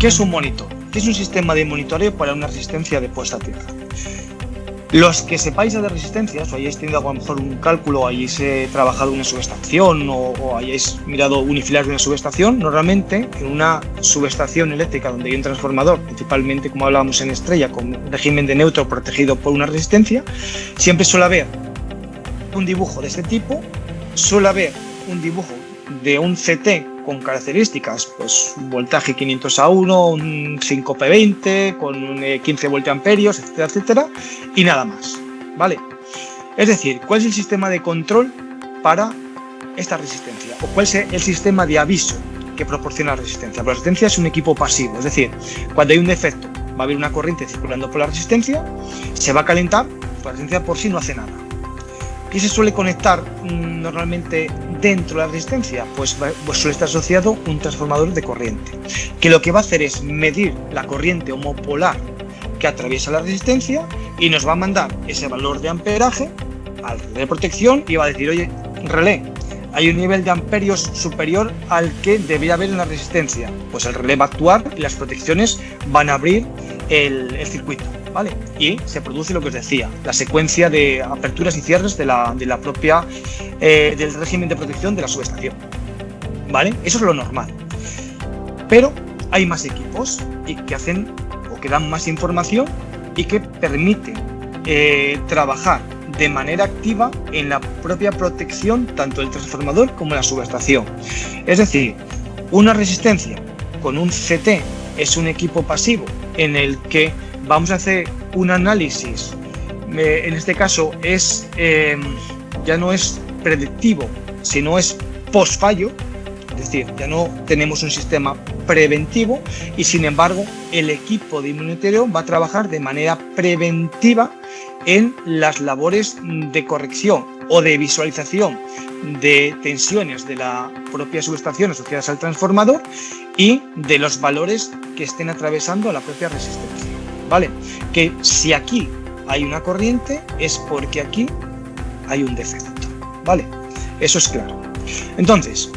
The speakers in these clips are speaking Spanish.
¿Qué es un monitor? ¿Qué es un sistema de monitoreo para una resistencia de puesta a tierra? Los que sepáis de resistencias, o hayáis tenido a lo mejor un cálculo, o hayáis trabajado en una subestación, o hayáis mirado unifilares de una subestación, normalmente en una subestación eléctrica donde hay un transformador, principalmente como hablábamos en Estrella, con régimen de neutro protegido por una resistencia, siempre suele haber un dibujo de este tipo, suele haber un dibujo de un CT con características, pues un voltaje 500 a 1, un 5P20 con 15 voltamperios, etcétera, etcétera, y nada más, ¿vale? Es decir, ¿cuál es el sistema de control para esta resistencia? ¿O cuál es el sistema de aviso que proporciona la resistencia? La resistencia es un equipo pasivo, es decir, cuando hay un defecto, va a haber una corriente circulando por la resistencia, se va a calentar, la resistencia por sí no hace nada. ¿Qué se suele conectar normalmente dentro de la resistencia? Pues suele estar asociado un transformador de corriente, que lo que va a hacer es medir la corriente homopolar que atraviesa la resistencia y nos va a mandar ese valor de amperaje al relé de protección y va a decir, oye, relé, hay un nivel de amperios superior al que debería haber en la resistencia. Pues el relé va a actuar y las protecciones van a abrir el circuito, ¿vale? Y se produce lo que os decía, la secuencia de aperturas y cierres de la propia del régimen de protección de la subestación, ¿vale? Eso es lo normal. Pero hay más equipos y que hacen o que dan más información y que permiten trabajar de manera activa en la propia protección tanto del transformador como de la subestación. Es decir, una resistencia con un CT es un equipo pasivo en el que vamos a hacer un análisis, en este caso es ya no es predictivo, sino es post-fallo, es decir, ya no tenemos un sistema preventivo y sin embargo el equipo de monitoreo va a trabajar de manera preventiva en las labores de corrección o de visualización de tensiones de la propia subestación asociadas al transformador y de los valores que estén atravesando la propia resistencia, ¿vale? Que si aquí hay una corriente es porque aquí hay un defecto, ¿vale? Eso es claro. Entonces,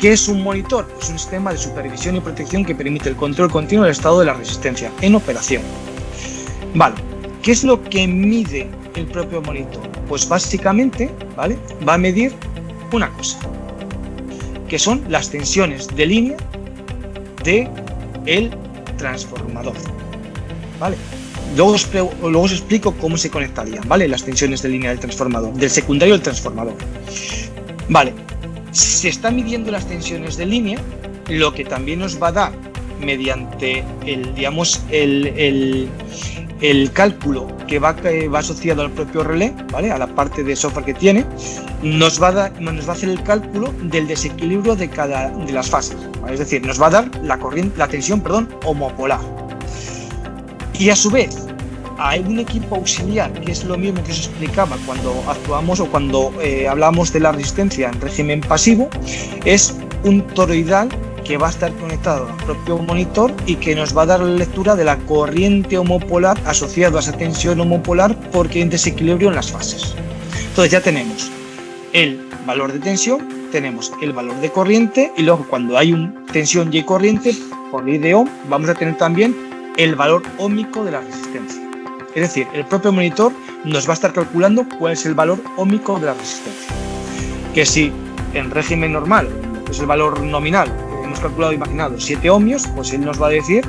¿qué es un monitor? Pues un sistema de supervisión y protección que permite el control continuo del estado de la resistencia en operación. Vale, ¿qué es lo que mide el propio monitor? Pues básicamente, ¿vale? Va a medir una cosa, que son las tensiones de línea del transformador, ¿vale? Luego os explico cómo se conectarían, ¿vale? Las tensiones de línea del transformador, del secundario del transformador. Vale, se está midiendo las tensiones de línea, lo que también nos va a dar mediante el cálculo que va asociado al propio relé, ¿vale? A la parte de software que tiene, nos va a hacer el cálculo del desequilibrio de cada de las fases, ¿vale? Es decir, nos va a dar la tensión homopolar. Y a su vez, hay un equipo auxiliar, que es lo mismo que os explicaba cuando actuamos o cuando hablamos de la resistencia en régimen pasivo, es un toroidal que va a estar conectado al propio monitor y que nos va a dar la lectura de la corriente homopolar asociada a esa tensión homopolar porque hay un desequilibrio en las fases. Entonces ya tenemos el valor de tensión, tenemos el valor de corriente y luego cuando hay una tensión y corriente, por ley de Ohm, vamos a tener también el valor óhmico de la resistencia. Es decir, el propio monitor nos va a estar calculando cuál es el valor óhmico de la resistencia. Que si en régimen normal es el valor nominal, hemos calculado, imaginado, 7 ohmios, pues él nos va a decir,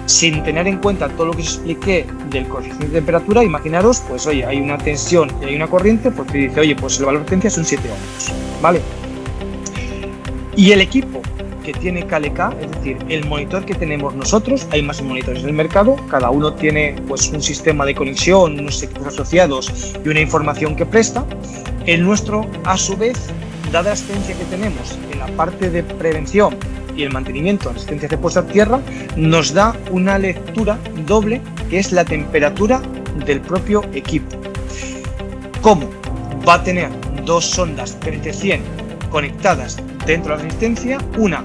sin tener en cuenta todo lo que os expliqué del coeficiente de temperatura, imaginaros, pues oye, hay una tensión y hay una corriente, pues te dice, oye, pues el valor de potencia son 7 ohmios, ¿vale? Y el equipo que tiene KLK, es decir, el monitor que tenemos nosotros, hay más monitores en el mercado, cada uno tiene pues un sistema de conexión, unos equipos asociados y una información que presta. El nuestro, a su vez, dada la asistencia que tenemos en la parte de prevención y el mantenimiento de asistencia de puesta a tierra, nos da una lectura doble, que es la temperatura del propio equipo. ¿Cómo? Va a tener dos sondas PLT100 conectadas dentro de la resistencia, una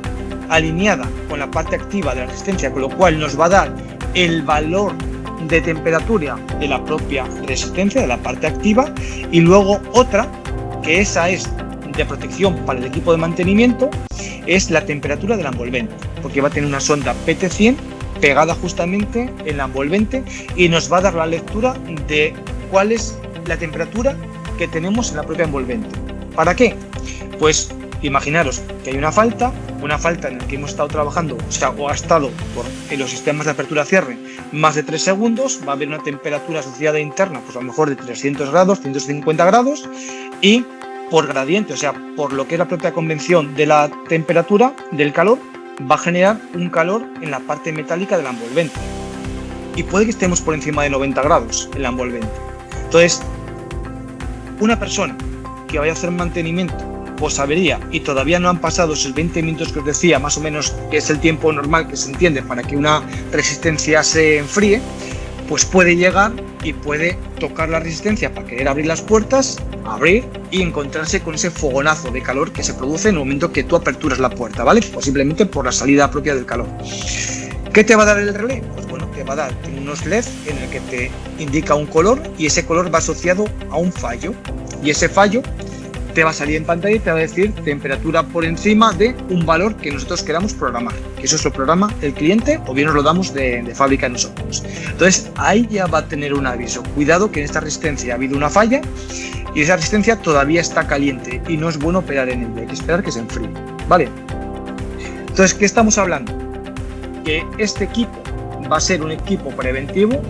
alineada con la parte activa de la resistencia, con lo cual nos va a dar el valor de temperatura de la propia resistencia, de la parte activa, y luego otra, que esa es de protección para el equipo de mantenimiento, es la temperatura de la envolvente. porque va a tener una sonda PT100 pegada justamente en la envolvente y nos va a dar la lectura de cuál es la temperatura que tenemos en la propia envolvente. ¿Para qué? Pues imaginaros que hay una falta en la que hemos estado trabajando, o ha estado en los sistemas de apertura-cierre más de 3 segundos, va a haber una temperatura asociada interna, pues a lo mejor de 300 grados, 150 grados, y por gradiente, o sea, por lo que es la propia convención de la temperatura, del calor, va a generar un calor en la parte metálica de la envolvente. Y puede que estemos por encima de 90 grados en la envolvente. Entonces, una persona que vaya a hacer mantenimiento posavería y todavía no han pasado esos 20 minutos que os decía, más o menos, que es el tiempo normal que se entiende para que una resistencia se enfríe, pues puede llegar y puede tocar la resistencia para querer abrir las puertas, abrir y encontrarse con ese fogonazo de calor que se produce en el momento que tú aperturas la puerta, ¿vale? Posiblemente por la salida propia del calor. ¿Qué te va a dar el relé? Pues bueno, te va a dar unos LED en el que te indica un color y ese color va asociado a un fallo, y ese fallo te va a salir en pantalla y te va a decir temperatura por encima de un valor que nosotros queramos programar, que eso se lo programa el cliente o bien nos lo damos de fábrica nosotros. Entonces ahí ya va a tener un aviso, cuidado que en esta resistencia ha habido una falla y esa resistencia todavía está caliente y no es bueno operar en ella, hay que esperar que se enfríe, ¿vale? Entonces, ¿qué estamos hablando? Que este equipo va a ser un equipo preventivo,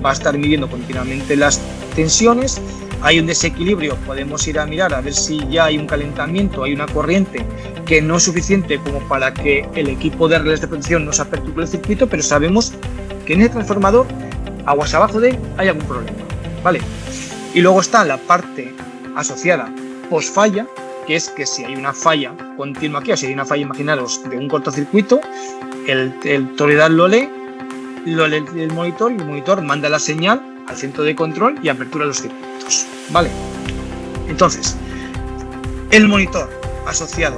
va a estar midiendo continuamente las tensiones. Hay un desequilibrio, podemos ir a mirar a ver si ya hay un calentamiento, hay una corriente que no es suficiente como para que el equipo de relés de protección nos aperture el circuito, pero sabemos que en ese transformador, aguas abajo de él, hay algún problema, ¿vale? Y luego está la parte asociada post-falla, que es que si hay una falla continua aquí, o si hay una falla, imaginaros, de un cortocircuito, el Toledad lo lee el monitor y el monitor manda la señal al centro de control y apertura los circuitos, ¿vale? Entonces, el monitor asociado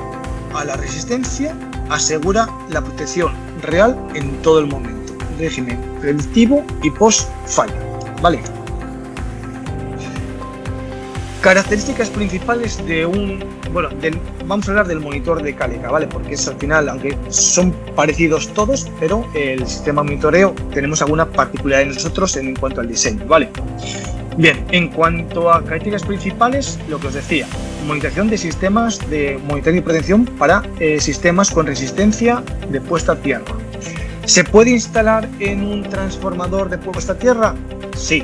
a la resistencia asegura la protección real en todo el momento, régimen predictivo y post-falla, ¿vale? Características principales vamos a hablar del monitor de Caleca, ¿vale? Porque es al final, aunque son parecidos todos, pero el sistema de monitoreo tenemos alguna particularidad nosotros en cuanto al diseño, ¿vale? Bien, en cuanto a características principales, lo que os decía, monitorización de sistemas de monitoreo y prevención para sistemas con resistencia de puesta a tierra. ¿Se puede instalar en un transformador de puesta a tierra? Sí.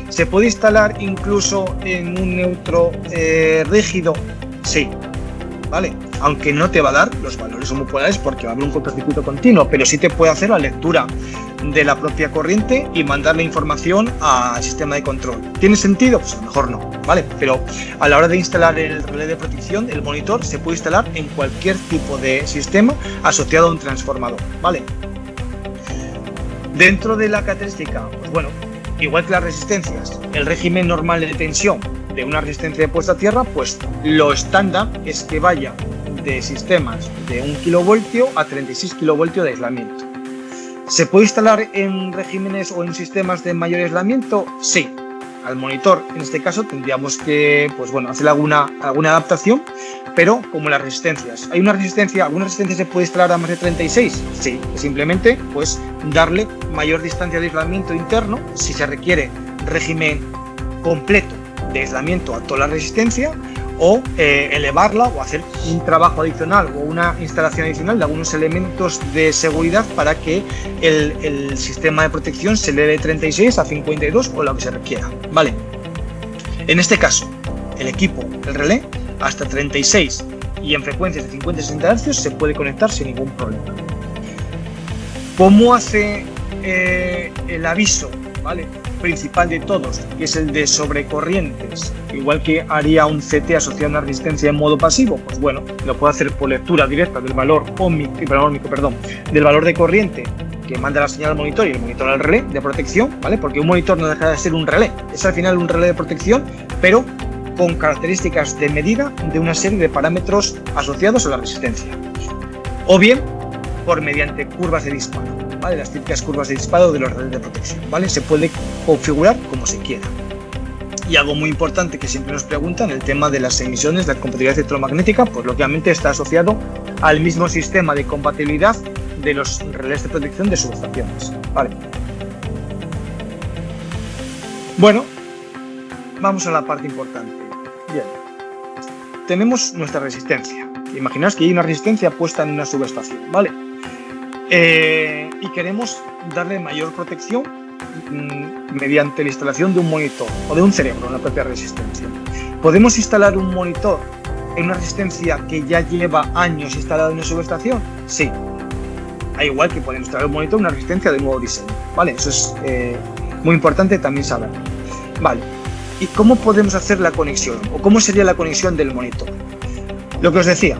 ¿Se puede instalar incluso en un neutro rígido? Sí, ¿vale? Aunque no te va a dar los valores homopolares porque va a haber un cortocircuito continuo, pero sí te puede hacer la lectura de la propia corriente y mandar la información al sistema de control. ¿Tiene sentido? Pues a lo mejor no, ¿vale? Pero a la hora de instalar el relé de protección, el monitor se puede instalar en cualquier tipo de sistema asociado a un transformador, ¿vale? Dentro de la característica, pues bueno, igual que las resistencias, el régimen normal de tensión de una resistencia de puesta a tierra, pues lo estándar es que vaya de sistemas de 1 kilovoltio a 36 kilovoltios de aislamiento. ¿Se puede instalar en regímenes o en sistemas de mayor aislamiento? Sí. Al monitor, en este caso, tendríamos que hacer alguna adaptación, pero como las resistencias. ¿Alguna resistencia se puede instalar a más de 36? Sí, simplemente darle mayor distancia de aislamiento interno si se requiere régimen completo de aislamiento a toda la resistencia, o elevarla o hacer un trabajo adicional o una instalación adicional de algunos elementos de seguridad para que el sistema de protección se eleve de 36 a 52 o lo que se requiera, ¿vale? En este caso, el equipo, el relé, hasta 36 y en frecuencias de 50 y 60 Hz se puede conectar sin ningún problema. ¿Cómo hace el aviso, ¿vale?, principal de todos, que es el de sobrecorrientes, igual que haría un CT asociado a una resistencia en modo pasivo? Pues bueno, lo puede hacer por lectura directa del valor del valor de corriente que manda la señal al monitor y el monitor al relé de protección, ¿vale? Porque un monitor no deja de ser un relé, es al final un relé de protección, pero con características de medida de una serie de parámetros asociados a la resistencia. O bien mediante curvas de disparo, ¿vale? Las típicas curvas de disparo de los relés de protección, ¿vale? Se puede configurar como se quiera. Y algo muy importante que siempre nos preguntan, el tema de las emisiones, la compatibilidad electromagnética, pues lógicamente está asociado al mismo sistema de compatibilidad de los relés de protección de subestaciones. Vale. Bueno, vamos a la parte importante. Bien. Tenemos nuestra resistencia. Imaginaos que hay una resistencia puesta en una subestación, ¿vale? Y queremos darle mayor protección mediante la instalación de un monitor o de un cerebro en la propia resistencia. ¿Podemos instalar un monitor en una resistencia que ya lleva años instalada en una subestación? Sí. Al igual que podemos instalar un monitor en una resistencia de nuevo diseño, ¿vale? Eso es muy importante también saber. Vale. ¿Y cómo podemos hacer la conexión? ¿O cómo sería la conexión del monitor? Lo que os decía,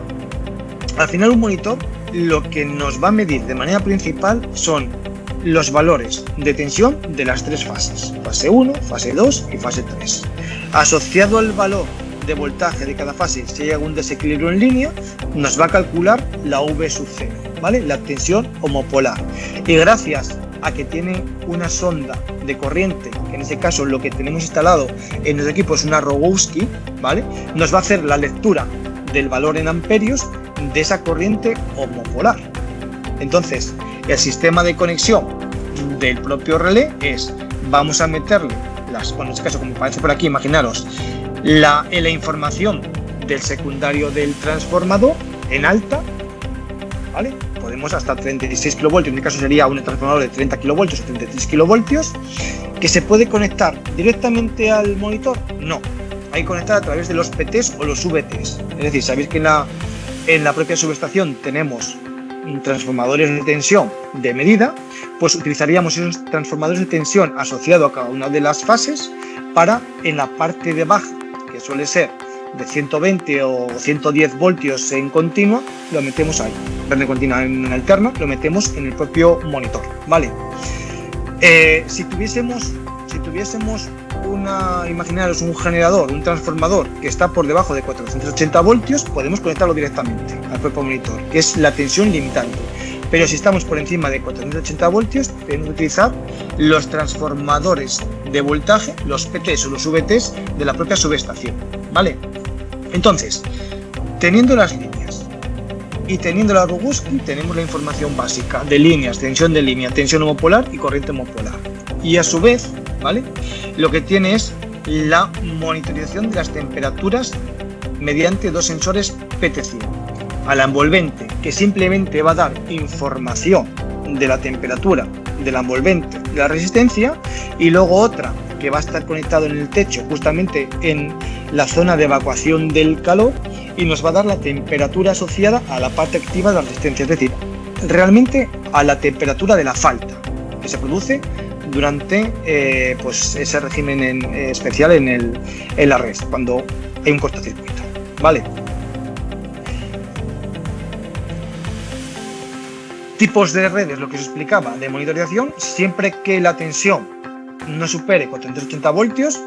al final un monitor lo que nos va a medir de manera principal son los valores de tensión de las tres fases, fase 1, fase 2 y fase 3. Asociado al valor de voltaje de cada fase, si hay algún desequilibrio en línea, nos va a calcular la V sub 0, ¿vale? La tensión homopolar. Y gracias a que tiene una sonda de corriente, que en este caso lo que tenemos instalado en nuestro equipo es una Rogowski, ¿vale? Nos va a hacer la lectura del valor en amperios de esa corriente homopolar. Entonces, el sistema de conexión del propio relé es, vamos a meterle en este caso, como aparece por aquí, imaginaros, la información del secundario del transformador en alta, ¿vale? Podemos hasta 36 kilovoltios, en este caso sería un transformador de 30 kilovoltios o 33 kilovoltios, que se puede conectar directamente al monitor. No, hay que conectar a través de los PTs o los VTs. Es decir, sabéis que en la propia subestación tenemos transformadores de tensión de medida, pues utilizaríamos esos transformadores de tensión asociados a cada una de las fases para, en la parte de baja, que suele ser de 120 o 110 voltios en continua, lo metemos ahí. En continua, en alterna, lo metemos en el propio monitor, ¿vale? Si tuviésemos imaginaros un generador, un transformador que está por debajo de 480 voltios, podemos conectarlo directamente al propio monitor, que es la tensión limitante. Pero si estamos por encima de 480 voltios, tenemos que utilizar los transformadores de voltaje, los PTs o los VTs de la propia subestación, ¿vale? Entonces, teniendo las líneas y teniendo la Rogowski, tenemos la información básica de líneas, tensión de línea, tensión homopolar y corriente homopolar. Y a su vez, ¿vale? Lo que tiene es la monitorización de las temperaturas mediante dos sensores PT100. A la envolvente, que simplemente va a dar información de la temperatura de la envolvente de la resistencia, y luego otra que va a estar conectado en el techo, justamente en la zona de evacuación del calor, y nos va a dar la temperatura asociada a la parte activa de la resistencia, es decir, realmente a la temperatura de la falta que se produce durante pues ese régimen especial en la red, cuando hay un cortocircuito, ¿vale? Tipos de redes, lo que os explicaba, de monitorización: siempre que la tensión no supere 480 voltios,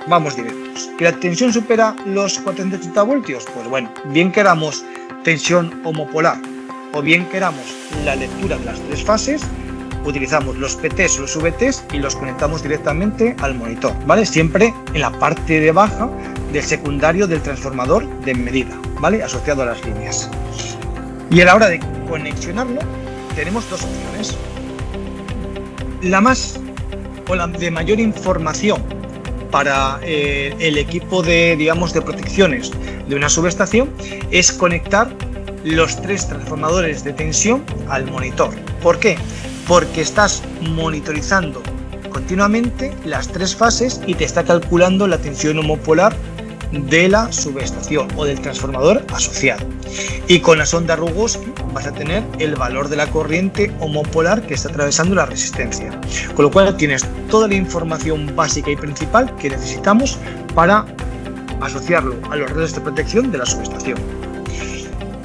vamos directos. ¿Que la tensión supera los 480 voltios? Pues bueno, bien queramos tensión homopolar o bien queramos la lectura de las tres fases, utilizamos los PTs o los VTs y los conectamos directamente al monitor, ¿vale? Siempre en la parte de baja del secundario del transformador de medida, ¿vale? Asociado a las líneas. Y a la hora de conexionarlo, tenemos dos opciones. La más o la de mayor información para el equipo de protecciones de una subestación es conectar los tres transformadores de tensión al monitor. ¿Por qué? Porque estás monitorizando continuamente las tres fases y te está calculando la tensión homopolar de la subestación o del transformador asociado. Y con la sonda Rogowski vas a tener el valor de la corriente homopolar que está atravesando la resistencia. Con lo cual tienes toda la información básica y principal que necesitamos para asociarlo a los redes de protección de la subestación.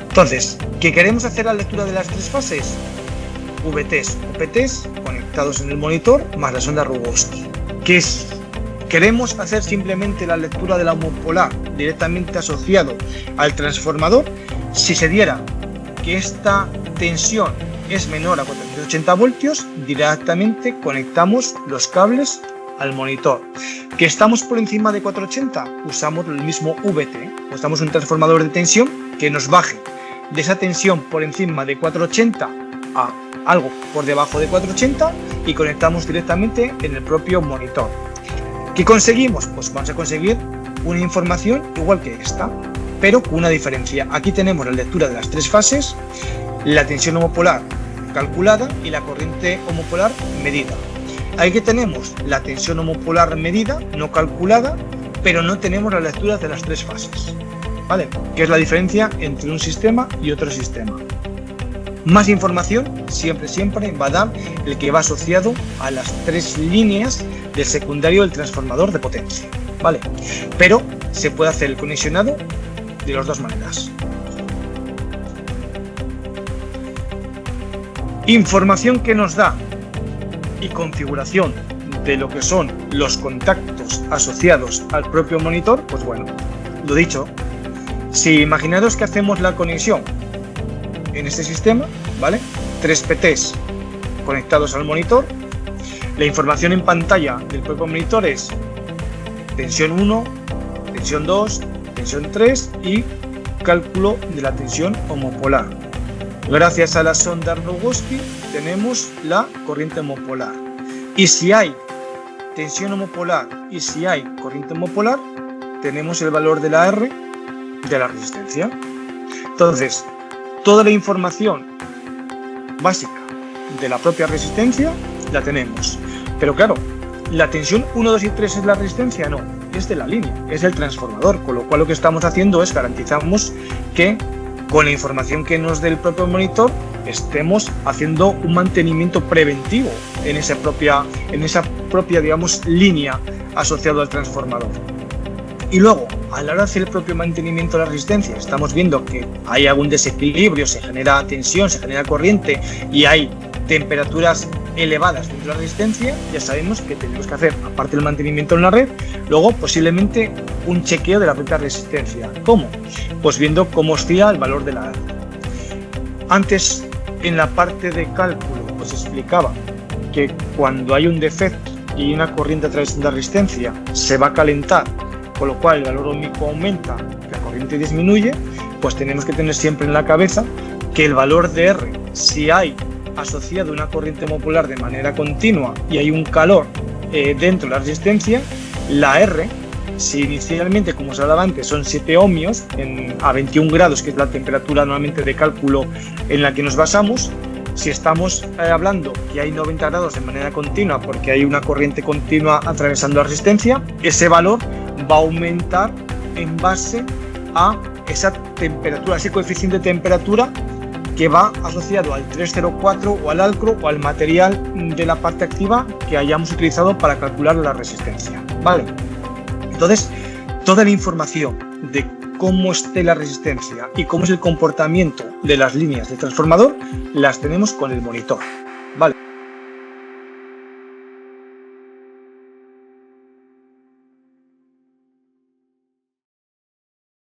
Entonces, ¿qué queremos hacer la lectura de las tres fases? VTs o PTs conectados en el monitor más la sonda Rogowski. ¿Qué es? ¿Queremos hacer simplemente la lectura de la homopolar directamente asociado al transformador? Si se diera que esta tensión es menor a 480 voltios, directamente conectamos los cables al monitor. ¿Que estamos por encima de 480? Usamos el mismo VT. Usamos un transformador de tensión que nos baje de esa tensión por encima de 480 a algo por debajo de 480 y conectamos directamente en el propio monitor. ¿Qué conseguimos? Pues vamos a conseguir una información igual que esta, pero con una diferencia. Aquí tenemos la lectura de las 3 fases, la tensión homopolar calculada y la corriente homopolar medida. Aquí tenemos la tensión homopolar medida, no calculada, pero no tenemos las lecturas de las 3 fases, ¿vale? Que es la diferencia entre un sistema y otro sistema. Más información siempre va a dar el que va asociado a las 3 líneas del secundario del transformador de potencia, ¿vale? Pero se puede hacer el conexionado de las 2 maneras. Información que nos da y configuración de lo que son los contactos asociados al propio monitor, pues bueno, lo dicho, si imaginaros que hacemos la conexión en este sistema, ¿vale? 3 PTs conectados al monitor, la información en pantalla del propio monitor es tensión 1, tensión 2, tensión 3 y cálculo de la tensión homopolar. Gracias a la sonda Rogowski tenemos la corriente homopolar. Y si hay tensión homopolar y si hay corriente homopolar, tenemos el valor de la R de la resistencia. Entonces, toda la información básica de la propia resistencia la tenemos. Pero claro, la tensión 1, 2 y 3 es la resistencia, no, es de la línea, es del transformador, con lo cual lo que estamos haciendo es garantizamos que con la información que nos dé el propio monitor estemos haciendo un mantenimiento preventivo en esa propia digamos, línea asociada al transformador. Y luego, a la hora de hacer el propio mantenimiento de la resistencia, estamos viendo que hay algún desequilibrio, se genera tensión, se genera corriente y hay temperaturas elevadas dentro de la resistencia, ya sabemos que tenemos que hacer, aparte del mantenimiento en la red, luego posiblemente un chequeo de la propia resistencia. ¿Cómo? Pues viendo cómo oscila el valor de la R. Antes, en la parte de cálculo, os explicaba que cuando hay un defecto y una corriente a través de la resistencia, se va a calentar, con lo cual el valor ohmico aumenta, la corriente disminuye, pues tenemos que tener siempre en la cabeza que el valor de R, si hay asociado una corriente homopolar de manera continua y hay un calor dentro de la resistencia, la R, si inicialmente, como os hablaba antes, son 7 ohmios a 21 grados, que es la temperatura normalmente de cálculo en la que nos basamos, si estamos hablando que hay 90 grados de manera continua porque hay una corriente continua atravesando la resistencia, ese valor va a aumentar en base a esa temperatura, ese coeficiente de temperatura que va asociado al 304 o al alcro o al material de la parte activa que hayamos utilizado para calcular la resistencia, ¿vale? Entonces, toda la información de cómo esté la resistencia y cómo es el comportamiento de las líneas del transformador las tenemos con el monitor, ¿vale?